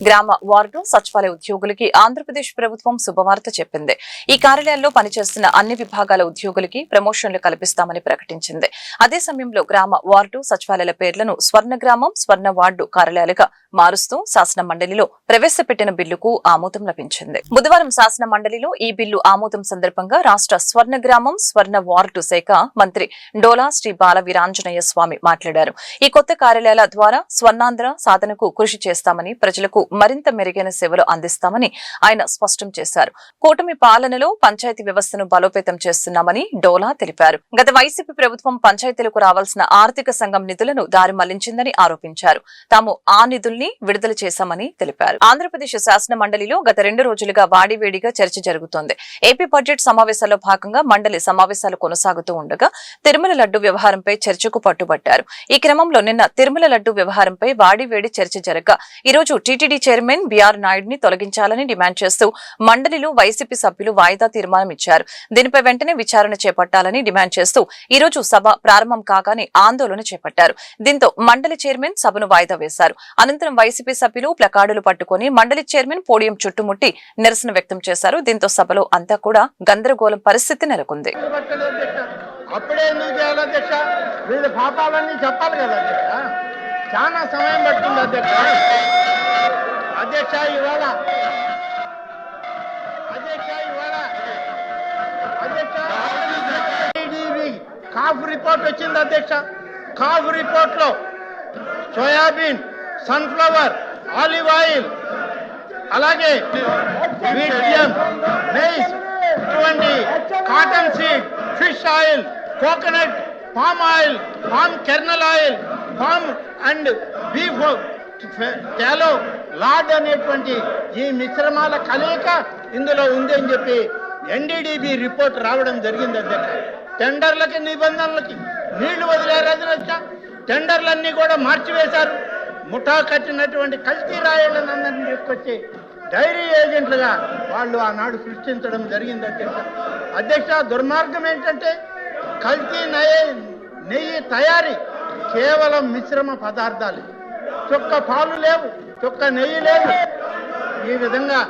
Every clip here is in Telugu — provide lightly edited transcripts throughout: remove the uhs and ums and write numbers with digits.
గ్రామ వార్డు సచివాలయ ఉద్యోగులకి ఆంధ్రప్రదేశ్ ప్రభుత్వం శుభవార్త చెప్పింది. ఈ కార్యాలయాల్లో పనిచేస్తున్న అన్ని విభాగాల ఉద్యోగులకి ప్రమోషన్లు కల్పిస్తామని ప్రకటించింది. అదే సమయంలో గ్రామ వార్డు సచివాలయాల పేర్లను స్వర్ణ గ్రామం, స్వర్ణ వార్డు కార్యాలయాలుగా మారుస్తూ శాసన మండలిలో ప్రవేశపెట్టిన బిల్లుకు ఆమోదం లభించింది. బుధవారం శాసన మండలిలో ఈ బిల్లు ఆమోదం సందర్భంగా రాష్ట్ర స్వర్ణ గ్రామం, స్వర్ణ వార్డు శాఖ మంత్రి డోలా శ్రీ బాల వీరాంజనేయ స్వామి మాట్లాడారు. ఈ కొత్త కార్యాలయాల ద్వారా స్వర్ణాంధ్ర సాధనకు కృషి చేస్తామని, ప్రజలకు మరింత మెరుగైన సేవలు అందిస్తామని ఆయన స్పష్టం చేశారు. కూటమి పాలనలో పంచాయతీ వ్యవస్థను బలోపేతం చేస్తున్నామని డోలా తెలిపారు. గత వైసీపీ ప్రభుత్వం పంచాయతీలకు రావాల్సిన ఆర్థిక సంఘం నిధులను దారి మళ్లించిందని ఆరోపించారు. తాము ఆ నిధుల్ని విడుదల చేశామని తెలిపారు. ఆంధ్రప్రదేశ్ శాసన మండలిలో గత 2 రోజులుగా వాడివేడిగా చర్చ జరుగుతోంది. ఏపీ బడ్జెట్ సమావేశాల్లో భాగంగా మండలి సమావేశాలు కొనసాగుతూ ఉండగా తిరుమల లడ్డు వ్యవహారంపై చర్చకు పట్టుబట్టారు. ఈ క్రమంలో నిన్న తిరుమల లడ్డు వ్యవహారంపై వాడివేడి చర్చ జరగగా ఈ రోజు టీటీడీ చైర్మన్ బీఆర్ నాయుడిని తొలగించాలని డిమాండ్ చేస్తూ మండలిలో వైసీపీ సభ్యులు వాయిదా తీర్మానం ఇచ్చారు. దీనిపై వెంటనే విచారణ చేపట్టాలని డిమాండ్ చేస్తూ ఈ రోజు సభ ప్రారంభం కాగానే ఆందోళన చేపట్టారు. దీంతో మండలి చైర్మన్ సభను వాయిదా వేశారు. అనంతరం వైసీపీ సభ్యులు ప్లకార్డులు పట్టుకుని మండలి చైర్మన్ పోడియం చుట్టుముట్టి నిరసన వ్యక్తం చేశారు. దీంతో సభలో అంతా కూడా గందరగోళం పరిస్థితి నెలకొంది. అప్పుడే ఎందుకు చేయాలి అధ్యక్ష? వీళ్ళ పాపాలన్నీ చెప్పాలి కదా అధ్యక్ష. చాలా సమయం పడుతుంది అధ్యక్ష. అధ్యక్ష ఇవాళ కాఫ్ రిపోర్ట్ వచ్చింది అధ్యక్ష. కాఫ్ రిపోర్ట్ లో సోయాబీన్, సన్ఫ్లవర్, ఆలివ్ ఆయిల్, అలాగే వీట్, మైస్, ఇటువంటి cotton seed, fish oil, coconut, palm oil, palm kernel oil, palm and beef tallow lard అనేటువంటి ఈ మిశ్రమాల కలయిక ఇందులో ఉంది అని చెప్పి ఎన్డీడీబీ రిపోర్ట్ రావడం జరిగింది అధ్యక్ష. టెండర్లకి, నిబంధనలకి నీళ్లు వదిలేరు అధ్యక్ష. టెండర్లన్నీ కూడా మార్చివేశారు. ముఠా కట్టినటువంటి కల్తీ రాయళ్లను అందరినీ తీసుకొచ్చి డైరీ ఏజెంట్లుగా వాళ్ళు ఆనాడు సృష్టించడం జరిగింది అధ్యక్ష. అధ్యక్ష, దుర్మార్గం ఏంటంటే కల్తీ నెయ్యి తయారీ కేవలం మిశ్రమ పదార్థాలు. చొక్క పాలు లేవు, చొక్క నెయ్యి లేదు. ఈ విధంగా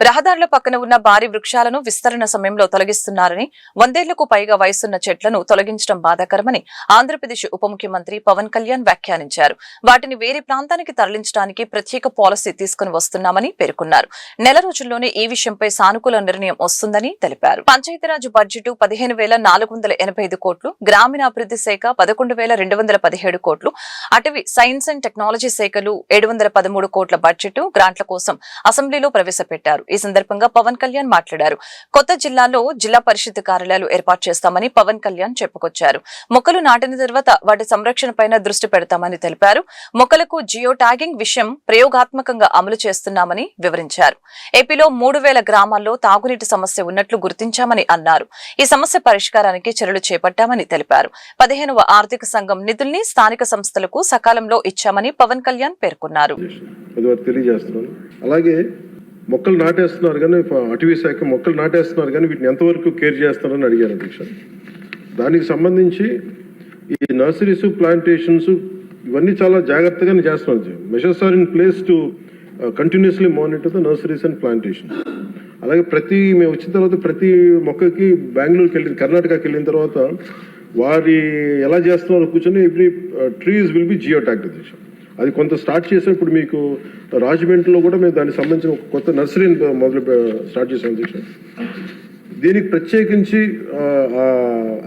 రహదారుల పక్కన ఉన్న భారీ వృక్షాలను విస్తరణ సమయంలో తొలగిస్తున్నారని, 100 ఏళ్లకు పైగా వయసున్న చెట్లను తొలగించడం బాధాకరమని ఆంధ్రప్రదేశ్ ఉప ముఖ్యమంత్రి పవన్ కళ్యాణ్ వ్యాఖ్యానించారు. వాటిని వేరే ప్రాంతానికి తరలించడానికి ప్రత్యేక పాలసీ తీసుకుని వస్తున్నామని పేర్కొన్నారు. నెల రోజుల్లోనే ఈ విషయంపై సానుకూల నిర్ణయం వస్తుందని తెలిపారు. పంచాయతీరాజ్ బడ్జెట్ 15,485 కోట్లు, గ్రామీణాభివృద్ధి శాఖ 11,217 కోట్లు, అటవీ, సైన్స్ అండ్ టెక్నాలజీ శాఖలు 713 కోట్ల బడ్జెట్ గ్రాంట్ల కోసం అసెంబ్లీలో ప్రవేశపెట్టారు. ఈ సందర్భంగా పవన్ కళ్యాణ్ మాట్లాడారు. కొత్త జిల్లాల్లో జిల్లా పరిషత్ కార్యాలయాలు ఏర్పాటు చేస్తామని పవన్ కళ్యాణ్ చెప్పుకొచ్చారు. మొక్కలు నాటిన తర్వాత వాటి సంరక్షణపైన దృష్టి పెడతామని తెలిపారు. మొక్కలకు జియో ట్యాగింగ్ విషయం ప్రయోగాత్మకంగా అమలు చేస్తున్నామని వివరించారు. ఏపీలో 3,000 గ్రామాల్లో తాగునీటి సమస్య ఉన్నట్లు గుర్తించామని అన్నారు. ఈ సమస్య పరిష్కారానికి చర్యలు చేపట్టామని తెలిపారు. 15వ ఆర్థిక సంఘం నిధుల్ని స్థానిక సంస్థలకు సకాలంలో ఇచ్చామని పవన్ కళ్యాణ్ పేర్కొన్నారు. అలాగే మొక్కలు నాటేస్తున్నారు కానీ, అటవీ శాఖ మొక్కలు నాటేస్తున్నారు కానీ వీటిని ఎంతవరకు కేర్ చేస్తున్నారని అడిగారు అధ్యక్ష. దానికి సంబంధించి ఈ నర్సరీస్, ప్లాంటేషన్స్ ఇవన్నీ చాలా జాగ్రత్తగానే చేస్తున్నారు. Measures are in place to continuously monitor the nurseries and plantations. అలాగే మేము వచ్చిన తర్వాత ప్రతి మొక్కకి బెంగళూరుకి వెళ్ళిన, కర్ణాటకకి వెళ్ళిన తర్వాత వారి ఎలా చేస్తున్నారో కూర్చొని every trees will be geo tagged అధ్యక్ష. అది కొంత స్టార్ట్ చేసాం. ఇప్పుడు మీకు రాజమండ్రిలో కూడా మేము దానికి సంబంధించిన ఒక కొత్త నర్సరీని స్టార్ట్ చేసాం అధ్యక్ష. దీనికి ప్రత్యేకించి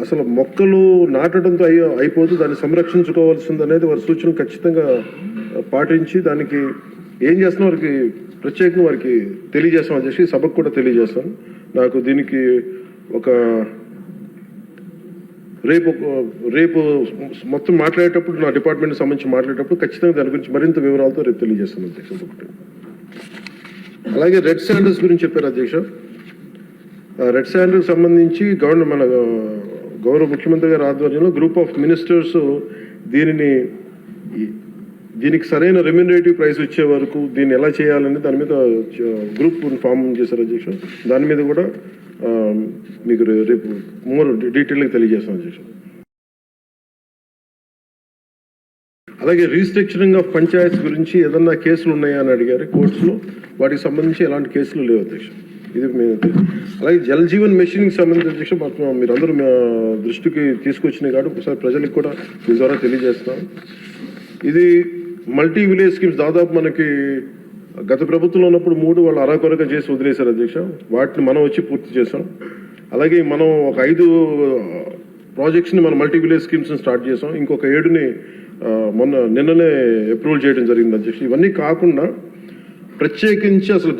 అసలు మొక్కలు నాటడంతో అయిపోతూ దాన్ని సంరక్షించుకోవాల్సింది అనేది వారి సూచన ఖచ్చితంగా పాటించి దానికి ఏం చేస్తున్నా వారికి ప్రత్యేకంగా వారికి తెలియజేస్తాం అధ్యక్ష. సభకు కూడా తెలియజేస్తాను. నాకు దీనికి ఒక రేపు మొత్తం మాట్లాడేటప్పుడు, నా డిపార్ట్మెంట్ సంబంధించి మాట్లాడేటప్పుడు ఖచ్చితంగా దాని గురించి మరింత వివరాలతో రేపు తెలియజేస్తాను అధ్యక్ష. అలాగే రెడ్ శాండల్స్ గురించి చెప్పారు అధ్యక్ష. రెడ్ శాండల్స్ సంబంధించి మన గౌరవ ముఖ్యమంత్రి గారి ఆధ్వర్యంలో గ్రూప్ ఆఫ్ మినిస్టర్స్ దీనికి సరైన రెమ్యూనరేటివ్ ప్రైస్ వచ్చే వరకు దీన్ని ఎలా చేయాలని దాని మీద గ్రూప్ ఫామ్ చేశారు అధ్యక్ష. దాని మీద కూడా మీకు రేపు మోర్ డీటెయిల్గా తెలియజేస్తాను అధ్యక్ష. అలాగే రీస్ట్రక్చరింగ్ ఆఫ్ పంచాయత్స్ గురించి ఏదన్నా కేసులు ఉన్నాయా అని అడిగారు కోర్ట్స్లో. వాటికి సంబంధించి ఎలాంటి కేసులు లేవు అధ్యక్ష. ఇది మేము అలాగే జల్ జీవన్ మిషన్కి సంబంధించి అధ్యక్ష మీరందరూ మా దృష్టికి తీసుకొచ్చినాయి కాబట్టి ఒకసారి ప్రజలకు కూడా మీ ద్వారా తెలియజేస్తున్నాం. ఇది మల్టీ విలేజ్ స్కీమ్స్ దాదాపు మనకి గత ప్రభుత్వంలో ఉన్నప్పుడు 3 వాళ్ళు అరాకొరగా చేసి వదిలేశారు అధ్యక్ష. వాటిని మనం వచ్చి పూర్తి చేసాం. అలాగే మనం ఒక 5 ప్రాజెక్ట్స్ని మనం మల్టీ విలేజ్ స్కీమ్స్ని స్టార్ట్ చేసాం. ఇంకొక 7ని నిన్ననే అప్రూవల్ చేయడం జరిగింది అధ్యక్ష. ఇవన్నీ కాకుండా ప్రత్యేకించి అసలు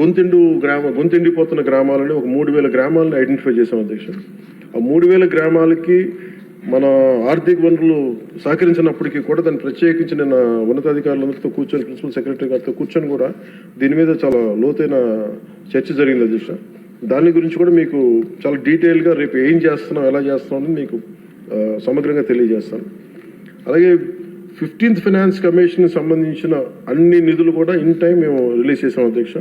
గొంతెండిపోతున్న గ్రామాలని ఒక 3000 గ్రామాలను ఐడెంటిఫై చేసాం అధ్యక్ష. ఆ 3000 గ్రామాలకి మన ఆర్థిక వనరులు సహకరించినప్పటికీ కూడా దాన్ని ప్రత్యేకించి నిన్న ఉన్నతాధికారులందరితో కూర్చొని ప్రిన్సిపల్ సెక్రటరీ గారితో కూర్చొని కూడా దీని మీద చాలా లోతైన చర్చ జరిగింది అధ్యక్ష. దాని గురించి కూడా మీకు చాలా డీటెయిల్గా రేపు ఏం చేస్తున్నాం ఎలా చేస్తున్నాం అని మీకు సమగ్రంగా తెలియజేస్తాను. అలాగే 15th ఫైనాన్స్ కమిషన్ సంబంధించిన అన్ని నిధులు కూడా ఇన్ టైం మేము రిలీజ్ చేసాం అధ్యక్ష.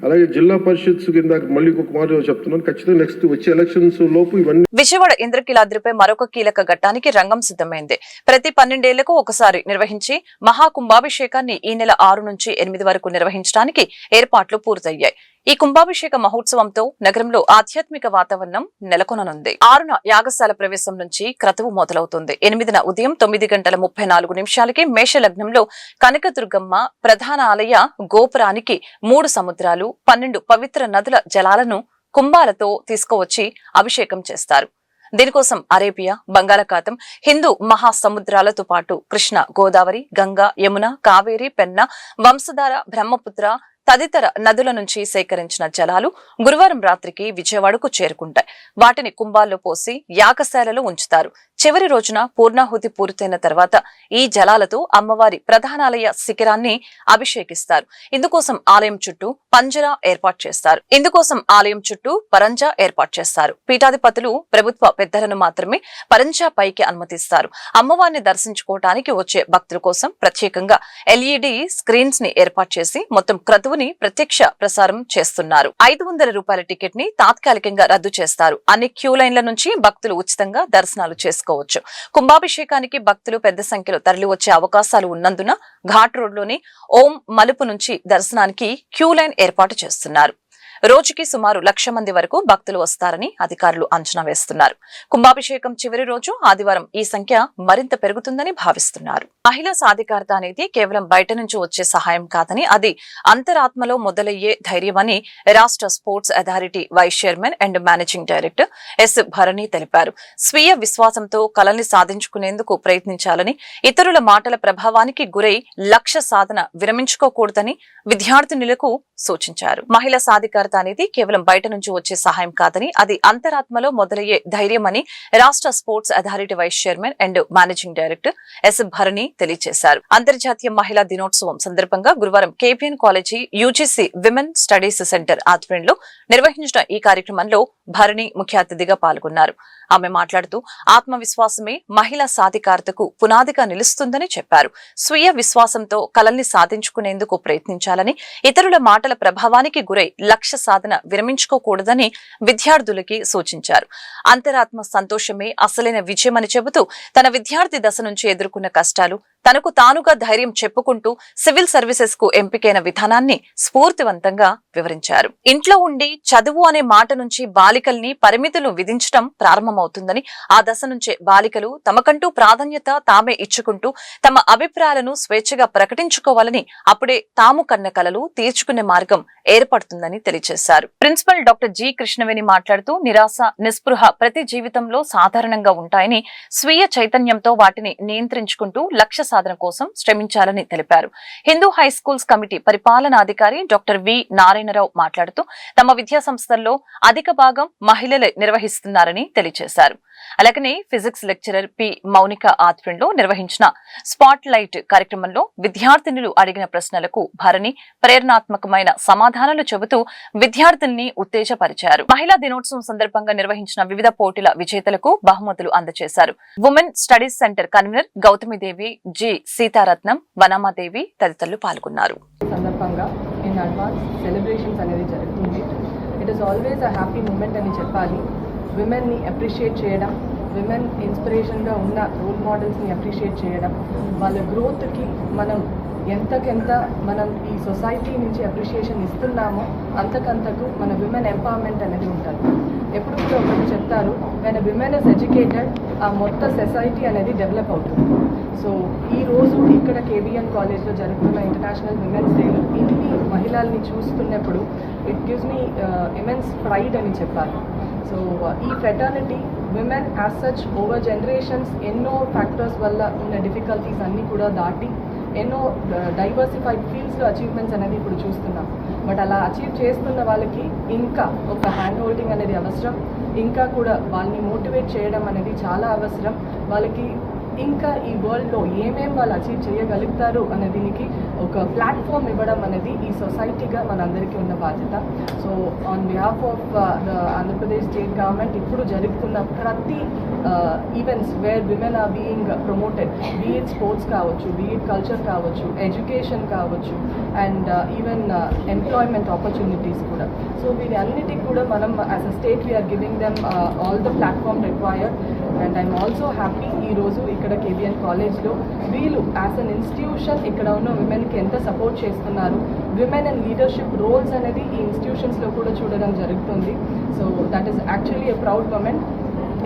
అలాగే జిల్లా పరిషత్ కింద మళ్ళీ ఒక మాట చెప్తున్నాను, ఖచ్చితంగా నెక్స్ట్ వచ్చే ఎలక్షన్స్ లోపు ఇవన్నీ. విజయవాడ ఇంద్రకీలాద్రిపై మరొక కీలక ఘట్టానికి రంగం సిద్ధమైంది. ప్రతి 12 ఏళ్లకు ఒకసారి నిర్వహించి మహాకుంభాభిషేకాన్ని ఈ నెల 6 నుంచి 8 వరకు నిర్వహించడానికి ఏర్పాట్లు పూర్తయ్యాయి. ఈ కుంభాభిషేక మహోత్సవంతో నగరంలో ఆధ్యాత్మిక వాతావరణం నెలకొననుంది. 6న యాగశాల ప్రవేశం నుంచి క్రతువు మొదలవుతుంది. 8న ఉదయం 9:34 మేషలగ్నంలో కనకదుర్గమ్మ ప్రధాన ఆలయ గోపురానికి 3 సముద్రాలు 12 పవిత్ర నదుల జలాలను కుంభాలతో తీసుకువచ్చి అభిషేకం చేస్తారు. దీనికోసం అరేబియా, బంగాళాఖాతం, హిందూ మహాసముద్రాలతో పాటు కృష్ణ, గోదావరి, గంగా, యమున, కావేరి, పెన్న, వంశధార, బ్రహ్మపుత్ర తదితర నదుల నుంచి సేకరించిన జలాలు గురువారం రాత్రికి విజయవాడకు చేరుకుంటాయి. వాటిని కుంభాల్లో పోసి యాగశాలలో ఉంచుతారు. చివరి రోజున పూర్ణాహుతి పూర్తయిన తర్వాత ఈ జలాలతో అమ్మవారి ప్రధానాలయ శిఖరాన్ని అభిషేకిస్తారు. ఇందుకోసం ఆలయం చుట్టూ పంజరా ఏర్పాటు చేస్తారు. పీఠాధిపతులు ప్రభుత్వ పెద్దలను మాత్రమే పరంజా పైకి అనుమతిస్తారు. అమ్మవారిని దర్శించుకోవటానికి వచ్చే భక్తుల కోసం ప్రత్యేకంగా LED స్క్రీన్స్ ని ఏర్పాటు చేసి మొత్తం క్రతువుని ప్రత్యక్ష ప్రసారం చేస్తున్నారు. 500 రూపాయల టికెట్ ని తాత్కాలికంగా రద్దు చేస్తారు. అన్ని క్యూ లైన్ల నుంచి భక్తులు ఉచితంగా దర్శనాలు చేసుకోవచ్చు. కుంభాభిషేకానికి భక్తులు పెద్ద సంఖ్యలో తరలి వచ్చే అవకాశాలు ఉన్నందున ఘాట్ రోడ్ లోని ఓం మలుపు నుంచి దర్శనానికి క్యూ లైన్ ఏర్పాటు చేస్తున్నారు. రోజుకి సుమారు 1,00,000 మంది వరకు భక్తులు వస్తారని అధికారులు అంచనా వేస్తున్నారు. కుంభాభిషేకం చివరి రోజు ఆదివారం ఈ సంఖ్య మరింత పెరుగుతుందని భావిస్తున్నారు. మహిళా సాధికారత అనేది కేవలం బయట నుంచి వచ్చే సహాయం కాదని, అది అంతరాత్మలో మొదలయ్యే ధైర్యమని రాష్ట్ర sports authority vice chairman and managing director S Bharani తెలిపారు. స్వీయ విశ్వాసంతో కలల్ని సాధించుకునేందుకు ప్రయత్నించాలని, ఇతరుల మాటల ప్రభావానికి గురై లక్ష్య సాధన విరమించుకోకూడదని విద్యార్థినులకు సూచించారు. మహిళా సాధికారత అనేది కేవలం బయట నుంచి వచ్చే సహాయం కాదని, అది అంతరాత్మలో మొదలయ్యే ధైర్యమని రాష్ట్ర sports authority vice chairman and managing director S Bharani తెలియజేశారు. అంతర్జాతీయ మహిళా దినోత్సవం సందర్భంగా గురువారం KPN college UGC women studies centre ఆధ్వర్యంలో నిర్వహించిన ఈ కార్యక్రమంలో భరణి ముఖ్య అతిథిగా పాల్గొన్నారు. ఆమె మాట్లాడుతూ ఆత్మవిశ్వాసమే మహిళా సాధికారతకు పునాదిగా నిలుస్తుందని చెప్పారు. స్వీయ విశ్వాసంతో కలల్ని సాధించుకునేందుకు ప్రయత్నించాలని, ఇతరుల మాటల ప్రభావానికి గురై లక్ష్య సాధన విరమించుకోకూడదని విద్యార్థులకి సూచించారు. అంతరాత్మ సంతోషమే అసలైన విజయమని చెబుతూ తన విద్యార్థి దశ నుంచి ఎదుర్కొన్న కష్టాలు, తనకు తానుగా ధైర్యం చెప్పుకుంటూ సివిల్ సర్వీసెస్ కు ఎంపికైన విధానాన్ని స్ఫూర్తివంతంగా వివరించారు. ఇంట్లో ఉండి చదువు అనే మాట నుంచి బాలికల్ని పరిమితులు విధించడం ప్రారంభమవుతుందని, ఆ దశ నుంచే బాలికలు తమకంటూ ప్రాధాన్యత తామే ఇచ్చుకుంటూ తమ అభిప్రాయాలను స్వేచ్ఛగా ప్రకటించుకోవాలని, అప్పుడే తాము కన్న కలలు తీర్చుకునే మార్గం ఏర్పడుతుందని తెలియజేశారు. ప్రిన్సిపల్ డాక్టర్ జి కృష్ణవేణి మాట్లాడుతూ నిరాశ, నిస్పృహ ప్రతి జీవితంలో సాధారణంగా ఉంటాయని, స్వీయ చైతన్యంతో వాటిని నియంత్రించుకుంటూ లక్ష్య సాధన కోసం శ్రమించాలని తెలిపారు. హిందూ హై స్కూల్స్ కమిటీ పరిపాలనాధికారి డాక్టర్ వి నారాయణరావు మాట్లాడుతూ తమ విద్యా సంస్థల్లో అధిక భాగం మహిళలే నిర్వహిస్తున్నారని తెలియజేశారు. అలాగనే ఫిజిక్స్ లెక్చరర్ పి మౌనిక ఆధ్వర్యంలో నిర్వహించిన స్పాట్ లైట్ కార్యక్రమంలో విద్యార్థినులు అడిగిన ప్రశ్నలకు భరణి ప్రేరణాత్మకమైన సమాధానాలు చెబుతూ విద్యార్థుల్ని ఉత్తేజపరిచారు. మహిళా దినోత్సవం సందర్భంగా నిర్వహించిన వివిధ పోటీల విజేతలకు బహుమతులు అందజేశారు. Women studies centre convener Gauthamidevi, G Seetharatnam, Vanamadevi తదితరులు పాల్గొన్నారు. సందర్భంగా ఇన్ అడ్వాన్స్ సెలబ్రేషన్స్ అనేది జరుగుతుంది. It is always a happy moment అని చెప్పాలి. విమెన్ని అప్రిషియేట్ చేయడం, విమెన్ ఇన్స్పిరేషన్గా ఉన్న రోల్ మోడల్స్ని అప్రిషియేట్ చేయడం, వాళ్ళ గ్రోత్కి మనం ఎంతకెంత మనం ఈ సొసైటీ నుంచి అప్రిషియేషన్ ఇస్తున్నామో అంతకంతకు మన విమెన్ ఎంపవర్మెంట్ అనేది ఉంటుంది. ఎప్పుడు కూడా ఒకటి చెప్తారు, వెన్ విమెన్ ఇస్ ఎడ్యుకేటెడ్ ఆ మొత్తం సొసైటీ అనేది డెవలప్ అవుతుంది. సో ఈరోజు ఇక్కడ కేబిఎన్ కాలేజ్లో జరుగుతున్న ఇంటర్నేషనల్ విమెన్స్ డేలో ఇన్ని మహిళల్ని చూస్తున్నప్పుడు it gives me immense pride అని చెప్పాలి. సో ఈ fraternity women as such over generations ఎన్నో ఫ్యాక్టర్స్ వల్ల ఉన్న డిఫికల్టీస్ అన్నీ కూడా దాటి ఎన్నో డైవర్సిఫైడ్ ఫీల్డ్స్లో అచీవ్మెంట్స్ అనేది ఇప్పుడు చూస్తున్నాం. బట్ అలా అచీవ్ చేస్తున్న వాళ్ళకి ఇంకా ఒక హ్యాండ్ హోల్డింగ్ అనేది అవసరం, ఇంకా కూడా వాళ్ళని మోటివేట్ చేయడం అనేది చాలా అవసరం. వాళ్ళకి ఇంకా ఈ వరల్డ్లో ఏమేం వాళ్ళు అచీవ్ చేయగలుగుతారు అనే దీనికి ఒక ప్లాట్ఫామ్ ఇవ్వడం అనేది ఈ సొసైటీగా మనందరికీ ఉన్న బాధ్యత. So on behalf of the Andhra Pradesh state government ఇప్పుడు జరుగుతున్న ప్రతి events where women are being promoted, be it sports కావచ్చు, బీఇట్ కల్చర్ కావచ్చు, ఎడ్యుకేషన్ కావచ్చు, అండ్ ఈవెన్ ఎంప్లాయ్మెంట్ ఆపర్చునిటీస్ కూడా. సో వీటి అన్నిటికి కూడా మనం as a state we are giving them all the platform required. And I'm also happy ఈరోజు ఇక్కడ కేబిఎన్ కాలేజ్లో వీళ్ళు యాజ్ అన్ ఇన్స్టిట్యూషన్ ఇక్కడ ఉన్న విమెన్కి ఎంత సపోర్ట్ చేస్తున్నారు, విమెన్ అండ్ లీడర్షిప్ రోల్స్ అనేది ఈ ఇన్స్టిట్యూషన్స్లో కూడా చూడడం జరుగుతుంది. So that is actually a proud moment.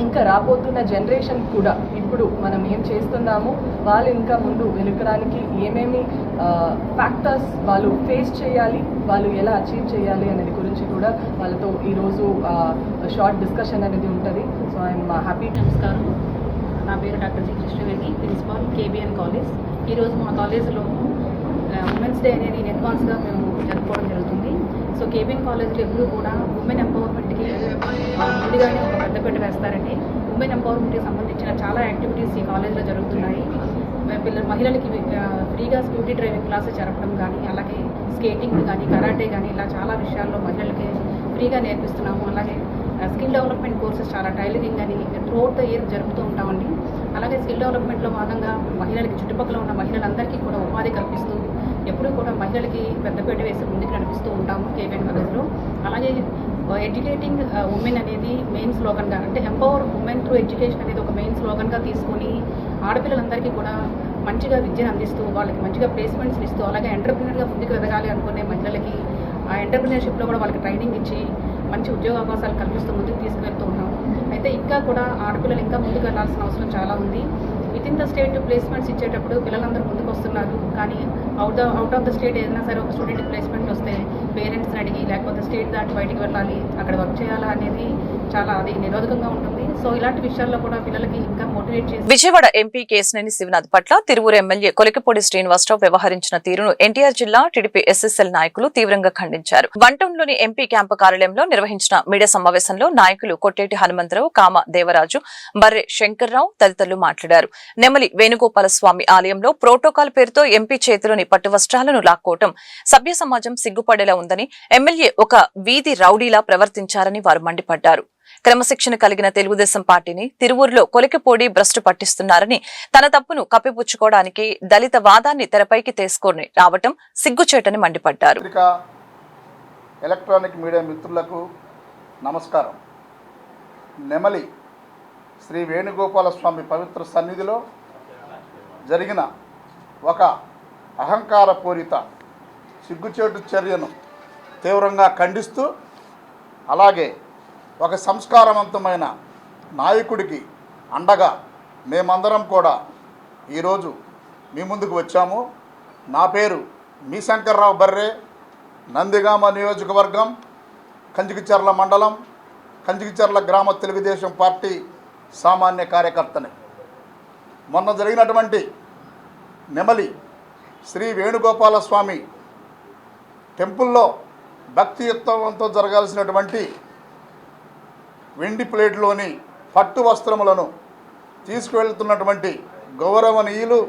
ఇంకా రాబోతున్న జనరేషన్ కూడా ఇప్పుడు మనం ఏం చేస్తున్నామో వాళ్ళు ఇంకా ముందు వెనుకడానికి ఏమేమి ఫ్యాక్టర్స్ వాళ్ళు ఫేస్ చేయాలి, వాళ్ళు ఎలా అచీవ్ చేయాలి అనేది గురించి కూడా వాళ్ళతో ఈరోజు షార్ట్ డిస్కషన్ అనేది ఉంటుంది. So I'm happy. నమస్కారం, నా పేరు doctor G Krishnaveni, principal KBN college. ఈరోజు మా కాలేజ్లో ఉమెన్స్ డే అనేది ఇన్ అడ్వాన్స్గా మేము జరుపుకోవడం జరుగుతుంది. సో కేబిఎన్ కాలేజ్లో ఎప్పుడు కూడా ఉమెన్ ఎంపవర్మెంట్కి ముందుగానే ఒక పెద్దపీట వేస్తారండి. ఉమెన్ ఎంపవర్మెంట్కి సంబంధించిన చాలా యాక్టివిటీస్ ఈ కాలేజ్లో జరుగుతున్నాయి. మహిళలకి ఫ్రీగా స్కూటీ డ్రైవింగ్ క్లాసెస్ జరపడం కానీ, అలాగే స్కేటింగ్ కానీ, కరాటే కానీ, ఇలా చాలా విషయాల్లో మహిళలకి ఫ్రీగా నేర్పిస్తున్నాము. అలాగే స్కిల్ డెవలప్మెంట్ కోర్సెస్ చాలా టైలరింగ్ అని త్రూఅవుట్ ద ఇయర్ జరుపుతూ ఉంటామండి. అలాగే స్కిల్ డెవలప్మెంట్లో భాగంగా మహిళలకి చుట్టుపక్కల ఉన్న మహిళలందరికీ కూడా ఉపాధి కల్పిస్తూ ఎప్పుడూ కూడా మహిళలకి పెద్దపీట వేసి ముందుకు నడిపిస్తూ ఉంటాము కేబిఎన్ కాలేజ్లో. అలాగే ఎడ్యుకేటింగ్ ఉమెన్ అనేది మెయిన్ స్లోగన్గా, అంటే ఎంపవర్ ఉమెన్ త్రూ ఎడ్యుకేషన్ అనేది ఒక మెయిన్ స్లోగన్గా తీసుకొని ఆడపిల్లలందరికీ కూడా మంచిగా విద్యను అందిస్తూ వాళ్ళకి మంచిగా ప్లేస్మెంట్స్ ఇస్తూ, అలాగే ఎంటర్ప్రినర్గా ముందుకు ఎదగాలి అనుకునే మహిళలకి ఆ ఎంటర్ప్రినర్షిప్లో కూడా వాళ్ళకి ట్రైనింగ్ ఇచ్చి మంచి ఉద్యోగ అవకాశాలు కల్పిస్తూ ముందుకు తీసుకువెళ్తూ ఉన్నాము. అయితే ఇంకా కూడా ఆడపిల్లలు ఇంకా ముందుకు వెళ్ళాల్సిన అవసరం చాలా ఉంది. With in the state placements ఇచ్చేటప్పుడు పిల్లలందరూ ముందుకు వస్తున్నారు, కానీ అవుట్ ఆఫ్ ద స్టేట్ ఏదైనా సరే ఒక స్టూడెంట్ ప్లేస్మెంట్ వస్తే పేరెంట్స్ని అడిగి లేకపోతే స్టేట్ దాటి బయటికి వెళ్ళాలి, అక్కడ వర్క్ చేయాలా అనేది చాలా అది నిరోధకంగా ఉంటుంది. సో ఇలాంటి విషయాల్లో కూడా పిల్లలకి ఇంకా మోటివేట్ చేసి. విజయవాడ ఎంపీ కేశినేని శివనాథ్ పట్ల తిరువూరు ఎమ్మెల్యే కొలికపూడి శ్రీనివాసరావు వ్యవహరించిన తీరును ఎన్టీఆర్ జిల్లా టీడీపీ ఎస్ఎస్ఎల్ నాయకులు తీవ్రంగా ఖండించారు. వంటంలోని ఎంపీ క్యాంపు కార్యాలయంలో నిర్వహించిన మీడియా సమావేశంలో నాయకులు కొట్టేటి హనుమంతరావు, కామ దేవరాజు, బర్రె శంకర్రావు తదితరులు మాట్లాడారు. నెమలి వేణుగోపాల స్వామి ఆలయంలో ప్రోటోకాల్ పేరుతో ఎంపీ చేతిలోని పట్టు వస్త్రాలను లాక్కోవటం సభ్య సమాజం సిగ్గుపడేలా ఉందని, ఎమ్మెల్యే ఒక వీధి రౌడీలా ప్రవర్తించారని వారు మండిపడ్డారు. క్రమశిక్షణ కలిగిన తెలుగుదేశం పార్టీని తిరువూరులో కొలికిపోడి భ్రష్టు పట్టిస్తున్నారని, తన తప్పును కప్పిపుచ్చుకోవడానికి దళిత వాదాన్ని తెరపైకి తీసుకొని రావటం సిగ్గుచేటని మండిపడ్డారు. ఎలక్ట్రానిక్ మీడియా మిత్రులకు నమస్కారం. నెమలి శ్రీ వేణుగోపాల స్వామి పవిత్ర సన్నిధిలో జరిగిన ఒక అహంకారపూరిత సిగ్గుచేటు చర్యను తీవ్రంగా ఖండిస్తూ, అలాగే ఒక సంస్కారవంతమైన నాయకుడికి అండగా మేమందరం కూడా ఈరోజు మీ ముందుకు వచ్చాము. నా పేరు మీ శంకర్రావు బర్రే, నందిగామ నియోజకవర్గం, కంచికిచర్ల మండలం, కంచికిచర్ల గ్రామ తెలుగుదేశం పార్టీ సామాన్య కార్యకర్తని. మొన్న జరిగినటువంటి నెమలి శ్రీ వేణుగోపాల స్వామి టెంపుల్లో భక్తియుక్తంతో జరగాల్సినటువంటి వెండి ప్లేట్లోని పట్టు వస్త్రములను తీసుకువెళ్తున్నటువంటి గౌరవనీయులు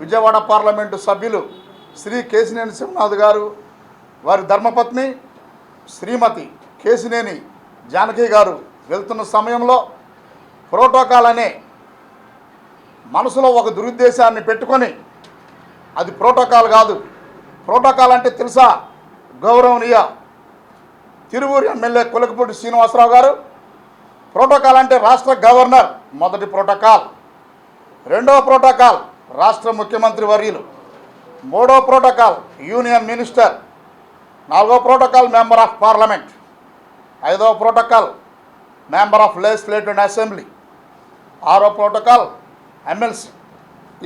విజయవాడ పార్లమెంటు సభ్యులు శ్రీ కేశినేని శివనాథ్ గారు, వారి ధర్మపత్ని శ్రీమతి కేశినేని జానకి గారు వెళ్తున్న సమయంలో ప్రోటోకాల్ అనే మనసులో ఒక దురుద్దేశాన్ని పెట్టుకొని, అది ప్రోటోకాల్ కాదు. ప్రోటోకాల్ అంటే తెలుసా? గౌరవనీయ తిరువూరు ఎమ్మెల్యే కొలికపూడి శ్రీనివాసరావు గారు, ప్రోటోకాల్ అంటే రాష్ట్ర గవర్నర్ మొదటి ప్రోటోకాల్, రెండవ ప్రోటోకాల్ రాష్ట్ర ముఖ్యమంత్రి వర్యులు, మూడవ ప్రోటోకాల్ యూనియన్ మినిస్టర్, నాలుగవ ప్రోటోకాల్ మెంబర్ ఆఫ్ పార్లమెంట్, ఐదవ protocol member of legislative assembly, ఆరో ప్రోటోకాల్ ఎమ్మెల్సీ.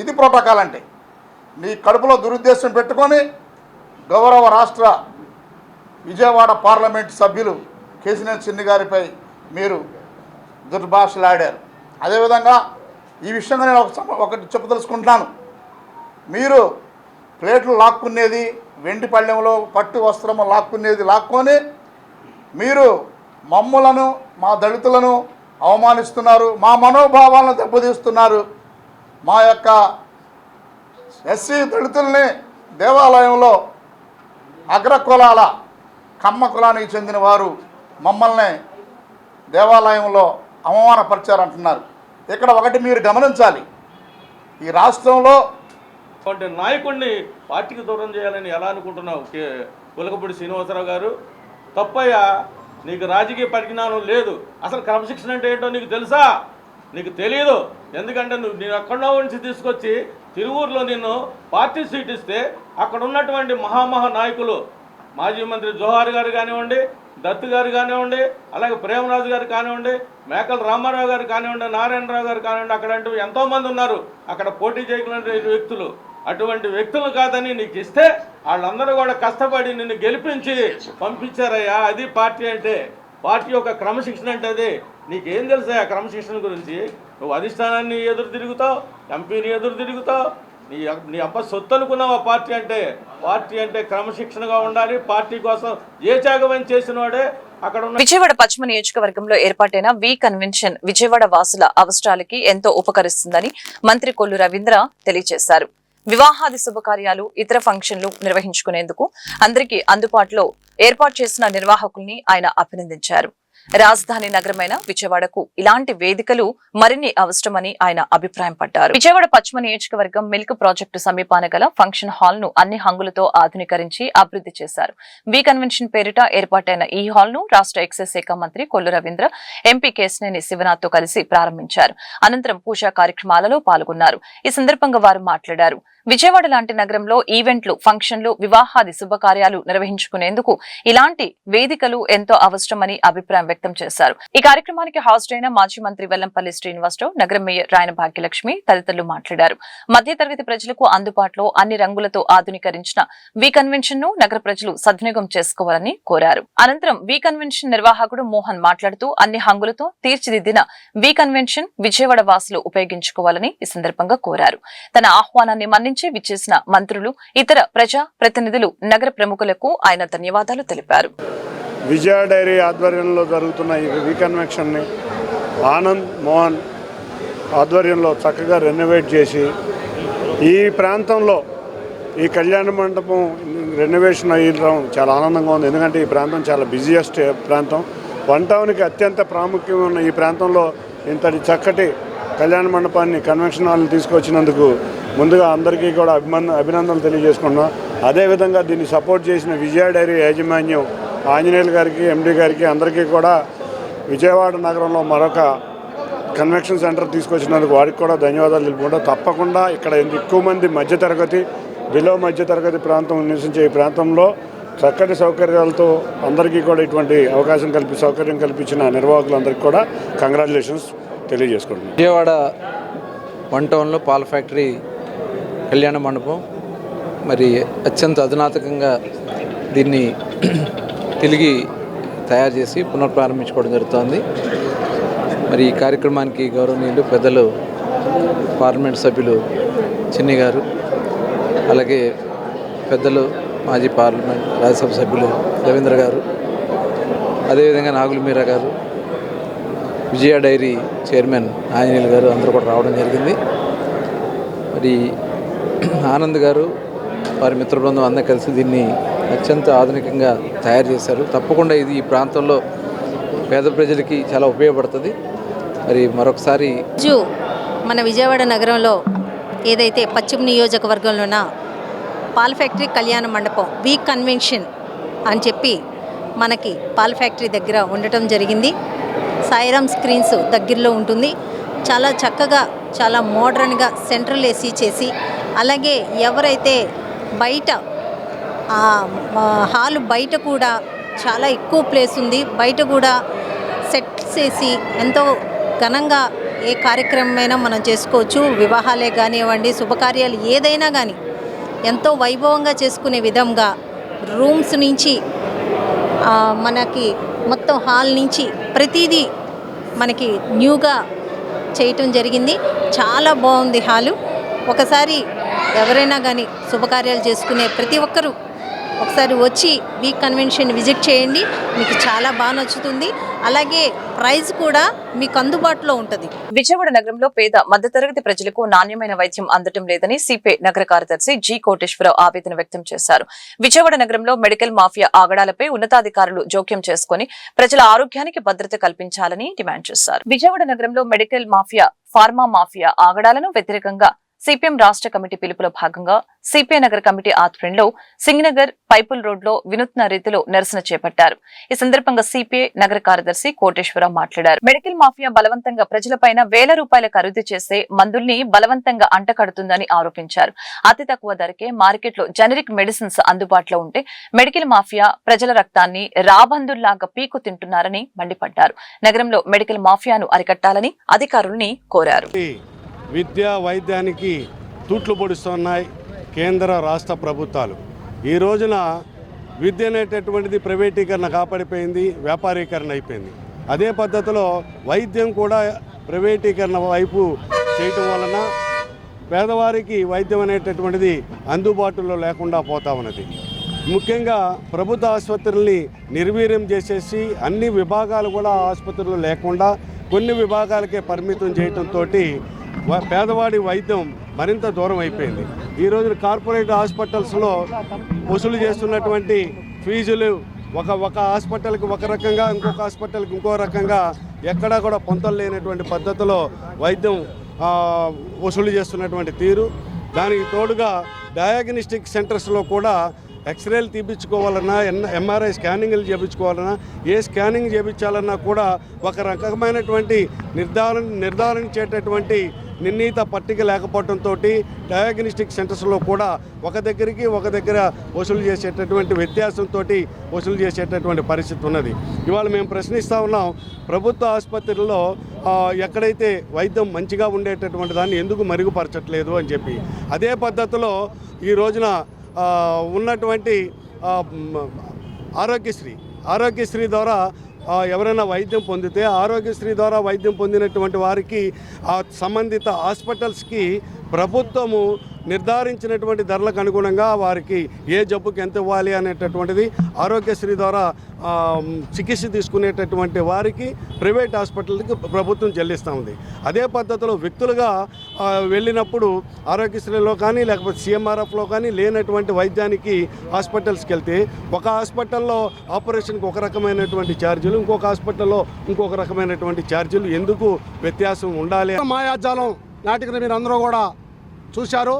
ఇది ప్రోటోకాల్ అంటే. నీ కడుపులో దురుద్దేశం పెట్టుకొని గౌరవ రాష్ట్ర విజయవాడ పార్లమెంట్ సభ్యులు కేసినేని చిన్ని గారిపై మీరు దుర్భాషలాడారు. అదేవిధంగా ఈ విషయంగా నేను ఒకటి చెప్పదలుచుకుంటున్నాను. మీరు ప్లేట్లు లాక్కునేది, వెండి పళ్ళెంలో పట్టు వస్త్రము లాక్కొని మీరు మమ్ములను, మా దళితులను అవమానిస్తున్నారు, మా మనోభావాలను దెబ్బతీస్తున్నారు. మా యొక్క ఎస్సీ దళితుల్ని దేవాలయంలో అగ్రకులాల కమ్మ కులానికి చెందిన వారు మమ్మల్ని దేవాలయంలో అవమానపరిచారంటున్నారు. ఇక్కడ ఒకటి మీరు గమనించాలి, ఈ రాష్ట్రంలో అంటే నాయకుడిని పార్టీకి దూరం చేయాలని ఎలా అనుకుంటున్నావు వెలగపూడి శ్రీనివాసరావు గారు? తప్పయ్యా, నీకు రాజకీయ పరిజ్ఞానం లేదు. అసలు క్రమశిక్షణ అంటే ఏంటో నీకు తెలుసా? నీకు తెలియదు. ఎందుకంటే నేను ఎక్కడో నుంచి తీసుకొచ్చి తిరువూరులో నిన్ను పార్టీ సీట్ ఇస్తే అక్కడ ఉన్నటువంటి మహామహా నాయకులు, మాజీ మంత్రి జోహార్ గారు కానివ్వండి, దత్తు గారు కానివ్వండి, అలాగే ప్రేమరాజు గారు కానివ్వండి, మేకల రామారావు గారు కానివ్వండి, నారాయణరావు గారు కానివ్వండి, అక్కడ అంటూ ఎంతోమంది ఉన్నారు అక్కడ పోటీ చేయగలిగిన వ్యక్తులు. అటువంటి వ్యక్తులు కాదని నీకు ఇస్తే వాళ్ళందరూ కూడా కష్టపడి నిన్ను గెలిపించి పంపించారయ్యా. అది పార్టీ అంటే. పార్టీ యొక్క క్రమశిక్షణ అంటే అది. నీకేం తెలుసా ఆ క్రమశిక్షణ గురించి? నువ్వు అధిష్టానాన్ని ఎదురు తిరుగుతావు, ఎంపీని ఎదురు తిరుగుతావు, నీ అబ్బ సొత్తు అనుకున్నావు. పార్టీ అంటే క్రమశిక్షణగా ఉండాలి. పార్టీ కోసం ఏ త్యాగం చేసిన వాడే అక్కడ ఉన్న. విజయవాడ పశ్చిమ నియోజకవర్గంలో ఏర్పాటైన వి కన్వెన్షన్ విజయవాడ వాసుల అవసరాలకి ఎంతో ఉపకరిస్తుందని మంత్రి కొల్లు రవీంద్ర తెలియజేశారు. వివాహాది శుభకార్యాలు, ఇతర ఫంక్షన్లు నిర్వహించుకునేందుకు అందరికీ అందుబాటులో ఏర్పాటు చేసిన నిర్వాహకుల్ని ఆయన అభినందించారు. రాజధాని నగరమైన విజయవాడకు ఇలాంటి వేదికలు మరిన్ని అవసరమని ఆయన అభిప్రాయపడ్డారు. విజయవాడ పశ్చిమ నియోజకవర్గం మిల్క్ ప్రాజెక్టు సమీపాన గల ఫంక్షన్ హాల్ ను అన్ని హంగులతో ఆధునీకరించి అభివృద్ధి చేశారు. వి కన్వెన్షన్ పేరిట ఏర్పాటైన ఈ హాల్ ను రాష్ట్ర ఎక్సైజ్ శాఖ మంత్రి కొల్లు రవీంద్ర, ఎంపీ కేశినేని శివనాథ్ తో కలిసి ప్రారంభించారు. అనంతరం పూజా కార్యక్రమాలలో పాల్గొన్నారు. ఈ సందర్భంగా వారు మాట్లాడారు. విజయవాడ లాంటి నగరంలో ఈవెంట్లు, ఫంక్షన్లు, వివాహాది శుభకార్యాలు నిర్వహించుకునేందుకు ఇలాంటి వేదికలు ఎంతో అవసరమని అభిప్రాయం వ్యక్తం చేశారు. ఈ కార్యక్రమానికి హాజరైన మాజీ మంత్రి వెల్లంపల్లి శ్రీనివాసరావు, నగరం మేయర్ రాయన భాగ్యలక్ష్మి తదితరులు మాట్లాడారు. మధ్యతరగతి ప్రజలకు అందుబాటులో అన్ని రంగులతో ఆధునీకరించిన వి కన్వెన్షన్ ను నగర ప్రజలు సద్వినియోగం చేసుకోవాలని కోరారు. అనంతరం వి కన్వెన్షన్ నిర్వాహకుడు మోహన్ మాట్లాడుతూ అన్ని హంగులతో తీర్చిదిద్దిన వి కన్వెన్షన్ విజయవాడ వాసులు ఉపయోగించుకోవాలని ఈ సందర్భంగా కోరారు. తన ఆహ్వానాన్ని మన్నించి విచ్చేసిన మంత్రులు, ఇతర ప్రజా ప్రతినిధులు, నగర ప్రముఖులకు ఆయన ధన్యవాదాలు తెలిపారు. విజయ డైరీ ఆధ్వర్యంలో జరుగుతున్న ఈ వి కన్వెన్షన్ని ఆనంద్ మోహన్ ఆధ్వర్యంలో చక్కగా రెనోవేట్ చేసి ఈ ప్రాంతంలో ఈ కళ్యాణ మండపం రెనోవేషన్ అయ్యడం చాలా ఆనందంగా ఉంది. ఎందుకంటే ఈ ప్రాంతం చాలా బిజియెస్ట్ ప్రాంతం. వన్ టౌన్కి అత్యంత ప్రాముఖ్యం ఉన్న ఈ ప్రాంతంలో ఇంతటి చక్కటి కళ్యాణ మండపాన్ని, కన్వెన్షన్ హాల్ని తీసుకొచ్చినందుకు ముందుగా అందరికీ కూడా అభినందనలు తెలియజేసుకున్నాం. అదేవిధంగా దీన్ని సపోర్ట్ చేసిన విజయ డైరీ యాజమాన్యం ఆంజనేయులు గారికి, ఎండీ గారికి, అందరికీ కూడా విజయవాడ నగరంలో మరొక కన్వెన్షన్ సెంటర్ తీసుకొచ్చినందుకు వారికి కూడా ధన్యవాదాలు తెలుపుకుంటాం. తప్పకుండా ఇక్కడ ఎక్కువ మంది మధ్యతరగతి, బిలో మధ్యతరగతి ప్రాంతం నివసించే ఈ ప్రాంతంలో చక్కటి సౌకర్యాలతో అందరికీ కూడా ఇటువంటి సౌకర్యం కల్పించిన నిర్వాహకులందరికీ కూడా కంగ్రాచులేషన్స్ తెలియజేసుకుంటున్నాం. విజయవాడ వన్ టౌన్లో పాల ఫ్యాక్టరీ కళ్యాణ మండపం మరి అత్యంత అధునాతకంగా దీన్ని తిరిగి తయారు చేసి పునఃప్రారంభించుకోవడం జరుగుతోంది. మరి ఈ కార్యక్రమానికి గౌరవనీయులు పెద్దలు పార్లమెంట్ సభ్యులు చిన్ని గారు, అలాగే పెద్దలు మాజీ పార్లమెంట్ రాజ్యసభ సభ్యులు రవీంద్ర గారు, అదేవిధంగా నాగుల మీరా గారు, విజయ డైరీ చైర్మన్ ఆంజనేయులు గారు అందరూ కూడా రావడం జరిగింది. మరి ఆనంద్ గారు, వారి మిత్ర బృందం అందరూ కలిసి దీన్ని అత్యంత ఆధునికంగా తయారు చేశారు. తప్పకుండా ఇది ఈ ప్రాంతంలో పేద ప్రజలకి చాలా ఉపయోగపడుతుంది. మరి మరొకసారి మన విజయవాడ నగరంలో ఏదైతే పశ్చిమ నియోజకవర్గంలో ఉన్న పాల ఫ్యాక్టరీ కళ్యాణ మండపం వి కన్వెన్షన్ అని చెప్పి మనకి పాల ఫ్యాక్టరీ దగ్గర ఉండటం జరిగింది. సాయిరామ్ స్క్రీన్స్ దగ్గరలో ఉంటుంది. చాలా చక్కగా చాలా మోడర్న్గా సెంట్రల్ ఏసీ చేసి, అలాగే ఎవరైతే బయట హాల్ బయట కూడా చాలా ఎక్కువ ప్లేస్ ఉంది. బయట కూడా సెట్స్ వేసి ఎంతో ఘనంగా ఏ కార్యక్రమమైనా మనం చేసుకోవచ్చు. వివాహాలే కానివ్వండి, శుభకార్యాలు ఏదైనా కానీ ఎంతో వైభవంగా చేసుకునే విధంగా రూమ్స్ నుంచి మనకి మొత్తం హాల్ నుంచి ప్రతిదీ మనకి న్యూగా చేయటం జరిగింది. చాలా బాగుంది హాలు. ఒకసారి ఎవరైనా కానీ శుభకార్యాలు చేసుకునే ప్రతి ఒక్కరూ ఒకసారి వచ్చి వి కన్వెన్షన్ విజిట్ చేయండి, మీకు చాలా బాగా నచ్చుతుంది. అలాగే ప్రైస్ కూడా మీకు అందుబాటులో ఉంటుంది. విజయవాడ నగరంలో పేద మధ్యతరగతి ప్రజలకు నాణ్యమైన వైద్యం అందటం లేదని సిపిఐ నగర కార్యదర్శి జి కోటేశ్వరరావు ఆవేదన వ్యక్తం చేశారు. విజయవాడ నగరంలో మెడికల్ మాఫియా ఆగడాలపై ఉన్నతాధికారులు జోక్యం చేసుకుని ప్రజల ఆరోగ్యానికి భద్రత కల్పించాలని డిమాండ్ చేశారు. విజయవాడ నగరంలో మెడికల్ మాఫియా, ఫార్మా మాఫియా ఆగడాలను వ్యతిరేకంగా సిపిఎం రాష్ట్ర కమిటీ పిలుపులో భాగంగా సిపిఐ నగర కమిటీ ఆధ్వర్యంలో సింగనగర్ పైపుల్ రోడ్ లో వినూత్న రీతిలో నిరసన చేపట్టారు. ఈ సందర్భంగా సిపిఐ నగర కార్యదర్శి కోటేశ్వరరావు మాట్లాడారు. మెడికల్ మాఫియా బలవంతంగా ప్రజలపైన వేల రూపాయల ఖరీదు చేసే మందుల్ని బలవంతంగా అంటకడుతుందని ఆరోపించారు. అతి తక్కువ ధరకే మార్కెట్లో జనరిక్ మెడిసిన్స్ అందుబాటులో ఉంటే మెడికల్ మాఫియా ప్రజల రక్తాన్ని రాబందుల్లాగా పీకు తింటున్నారని మండిపడ్డారు. నగరంలో మెడికల్ మాఫియాను అరికట్టాలని అధికారుల్ని కోరారు. విద్యా వైద్యానికి తూట్లు పొడుస్తున్నాయి కేంద్ర రాష్ట్ర ప్రభుత్వాలు. ఈ రోజున విద్య అనేటటువంటిది ప్రైవేటీకరణ కాపాడిపోయింది, వ్యాపారీకరణ అయిపోయింది. అదే పద్ధతిలో వైద్యం కూడా ప్రైవేటీకరణ వైపు చేయటం వలన పేదవారికి వైద్యం అనేటటువంటిది అందుబాటులో లేకుండా పోతా ఉన్నది. ముఖ్యంగా ప్రభుత్వ ఆసుపత్రుల్ని నిర్వీర్యం చేసేసి అన్ని విభాగాలు కూడా ఆసుపత్రులు లేకుండా కొన్ని విభాగాలకే పరిమితం చేయడంతో పేదవాడి వైద్యం మరింత దూరం అయిపోయింది. ఈ రోజున కార్పొరేట్ హాస్పిటల్స్లో వసూలు చేస్తున్నటువంటి ఫీజులు ఒక హాస్పిటల్కి ఒక రకంగా, ఇంకొక హాస్పిటల్కి ఇంకో రకంగా, ఎక్కడా కూడా పొంతలు లేనటువంటి పద్ధతిలో వైద్యం వసూలు చేస్తున్నటువంటి తీరు, దానికి తోడుగా డయాగ్నోస్టిక్ సెంటర్స్లో కూడా ఎక్స్రేలు తీపించుకోవాలన్నా, ఎంఆర్ఐ స్కానింగ్లు చేయించుకోవాలన్నా, ఏ స్కానింగ్ చేయించాలన్నా కూడా ఒక రకమైనటువంటి నిర్ధారించేటటువంటి నిర్ణీత పట్టిక లేకపోవడంతో డయాగ్నోస్టిక్ సెంటర్స్లో కూడా ఒక దగ్గర వసూలు చేసేటటువంటి వ్యత్యాసంతో వసూలు చేసేటటువంటి పరిస్థితి ఉన్నది. ఇవాళ మేము ప్రశ్నిస్తూ ఉన్నాం, ప్రభుత్వ ఆసుపత్రుల్లో ఎక్కడైతే వైద్యం మంచిగా ఉండేటటువంటి దాన్ని ఎందుకు మెరుగుపరచట్లేదు అని చెప్పి. అదే పద్ధతిలో ఈ రోజున ఉన్నటువంటి ఆరోగ్యశ్రీ ద్వారా ఎవరైనా వైద్యం పొందితే ఆరోగ్యశ్రీ ద్వారా వైద్యం పొందినటువంటి వారికి సంబంధిత హాస్పిటల్స్కి ప్రభుత్వము నిర్ధారించినటువంటి ధరలకు అనుగుణంగా వారికి ఏ జబ్బుకి ఎంత ఇవ్వాలి అనేటటువంటిది ఆరోగ్యశ్రీ ద్వారా చికిత్స తీసుకునేటటువంటి వారికి ప్రైవేట్ హాస్పిటల్కి ప్రభుత్వం చెల్లిస్తూ ఉంది. అదే పద్ధతిలో వ్యక్తులుగా వెళ్ళినప్పుడు ఆరోగ్యశ్రీలో కానీ లేకపోతే సిఎంఆర్ఎఫ్లో కానీ లేనటువంటి వైద్యానికి హాస్పిటల్స్కి వెళ్తే ఒక హాస్పిటల్లో ఆపరేషన్కి ఒక రకమైనటువంటి ఛార్జీలు, ఇంకొక హాస్పిటల్లో ఇంకొక రకమైనటువంటి ఛార్జీలు ఎందుకు వ్యత్యాసం ఉండాలి? మాయాజాలం నాటికని మీరు అందరూ కూడా చూశారు.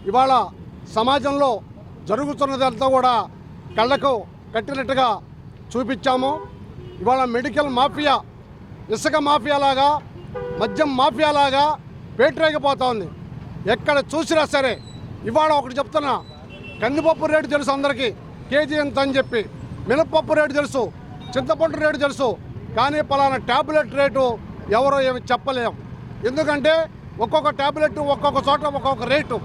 ఇవాళ సమాజంలో జరుగుతున్నదంతా కూడా కళ్ళకు కట్టినట్టుగా చూపించాము. ఇవాళ మెడికల్ మాఫియా ఇసుక మాఫియాలాగా, మద్యం మాఫియాలాగా పేటరేగిపోతా ఉంది. ఎక్కడ చూసినా సరే ఇవాళ ఒకటి చెప్తున్నా, కందిపప్పు రేటు తెలుసు అందరికీ, కేజీ ఎంత అని చెప్పి. మినపప్పు రేటు తెలుసు, చింతపండు రేటు తెలుసు, కానీ పలానా ట్యాబ్లెట్ రేటు ఎవరో ఏమి చెప్పలేము. ఎందుకంటే ఒక్కొక్క ట్యాబ్లెట్ ఒక్కొక్క చోట ఒక్కొక్క రేటు.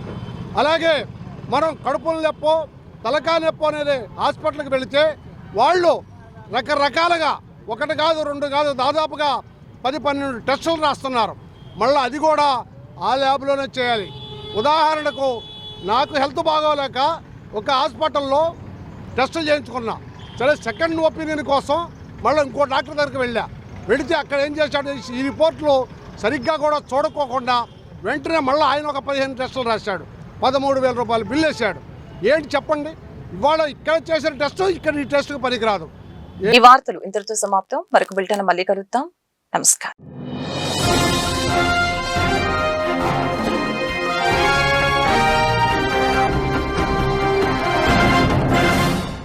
అలాగే మనం కడుపుల నొప్పో తలకాయ నొప్పో అనేది హాస్పిటల్కి వెళితే వాళ్ళు రకరకాలుగా, ఒకటి కాదు రెండు కాదు, దాదాపుగా 10-12 టెస్టులు రాస్తున్నారు. మళ్ళీ అది కూడా ఆ ల్యాబ్లోనే చేయాలి. ఉదాహరణకు నాకు హెల్త్ బాగోలేక ఒక హాస్పిటల్లో టెస్టులు చేయించుకున్నా. సరే, సెకండ్ ఒపీనియన్ కోసం మళ్ళీ ఇంకో డాక్టర్ దగ్గరికి వెళితే అక్కడ ఏం చేశాడు, ఈ రిపోర్ట్లు సరిగ్గా కూడా చూడకోకుండా వెంటనే మళ్ళీ ఆయన ఒక 15 టెస్టులు రాశాడు, 13,000 రూపాయలు బిల్లు వేశాడు. ఏంటి చెప్పండి? ఇవాళ ఇక్కడ చేసిన టెస్ట్ ఇక్కడ ఈ టెస్ట్కి పనికిరాదు. ఈ వార్తలు ఇంతటితో సమాప్తం. మరొక బులెటిన్ మళ్ళీ కలుద్దాం. నమస్కారం.